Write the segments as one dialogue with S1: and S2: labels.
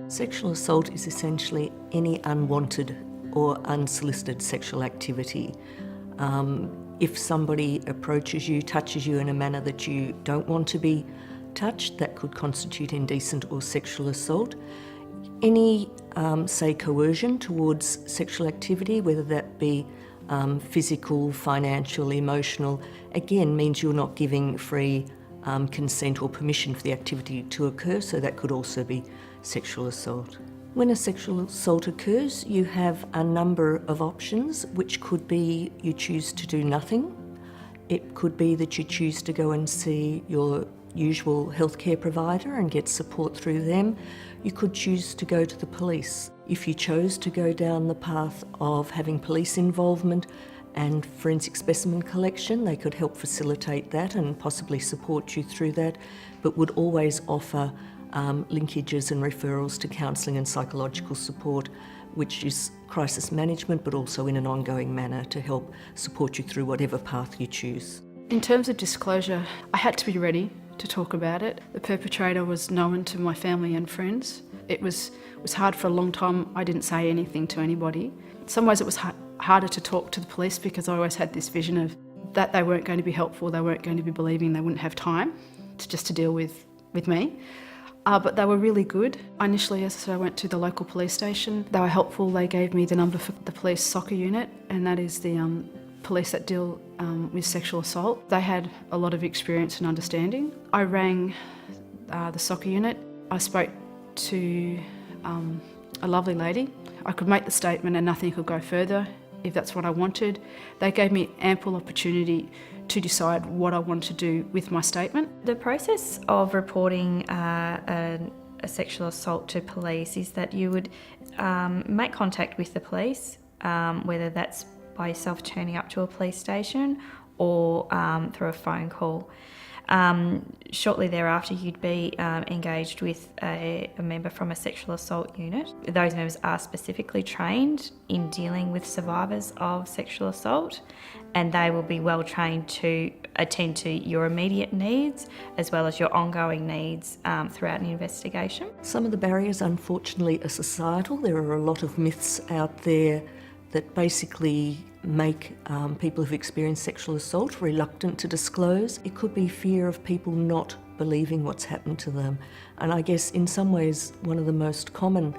S1: Sexual assault is essentially any unwanted or unsolicited sexual activity. If somebody approaches you, touches you in a manner that you don't want to be touched, that could constitute indecent or sexual assault. Any, say, coercion towards sexual activity, whether that be physical, financial, emotional, again means you're not giving free consent or permission for the activity to occur, so that could also be sexual assault. When a sexual assault occurs, you have a number of options, which could be you choose to do nothing. It could be that you choose to go and see your usual healthcare provider and get support through them. You could choose to go to the police. If you chose to go down the path of having police involvement and forensic specimen collection, they could help facilitate that and possibly support you through that, but would always offer linkages and referrals to counselling and psychological support, which is crisis management, but also in an ongoing manner to help support you through whatever path you choose.
S2: In terms of disclosure, I had to be ready to talk about it. The perpetrator was known to my family and friends. It was hard for a long time. I didn't say anything to anybody. In some ways it was harder to talk to the police because I always had this vision of that they weren't going to be helpful, they weren't going to be believing, they wouldn't have time to deal with me. But they were really good. Initially, as I went to the local police station, they were helpful. They gave me the number for the police soccer unit, and that is the police that deal with sexual assault. They had a lot of experience and understanding. I rang the soccer unit. I spoke to a lovely lady. I could make the statement and nothing could go further if that's what I wanted. They gave me ample opportunity to decide what I wanted to do with my statement.
S3: The process of reporting a sexual assault to police is that you would make contact with the police, whether that's by yourself turning up to a police station or through a phone call. Shortly thereafter, you'd be engaged with a member from a sexual assault unit. Those members are specifically trained in dealing with survivors of sexual assault, and they will be well trained to attend to your immediate needs as well as your ongoing needs throughout an investigation.
S1: Some of the barriers, unfortunately, are societal. There are a lot of myths out there that basically make people who've experienced sexual assault reluctant to disclose. It could be fear of people not believing what's happened to them. And I guess in some ways one of the most common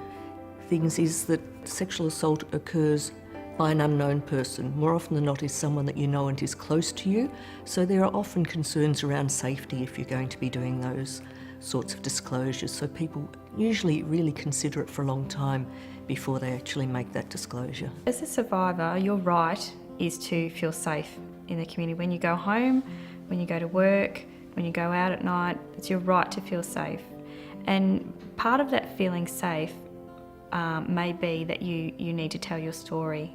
S1: things is that sexual assault occurs by an unknown person. More often than not is someone that you know and is close to you. So there are often concerns around safety if you're going to be doing those sorts of disclosures. So people usually really consider it for a long time before they actually make that disclosure.
S3: As a survivor, your right is to feel safe in the community. When you go home, when you go to work, when you go out at night, it's your right to feel safe. And part of that feeling safe may be that you need to tell your story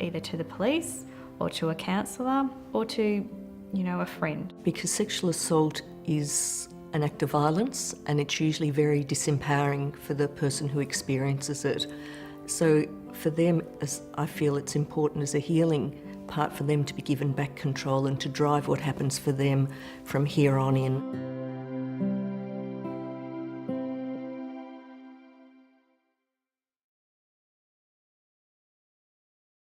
S3: either to the police or to a counsellor or to, a friend.
S1: Because sexual assault is an act of violence and it's usually very disempowering for the person who experiences it. So for them, I feel it's important as a healing part for them to be given back control and to drive what happens for them from here on in.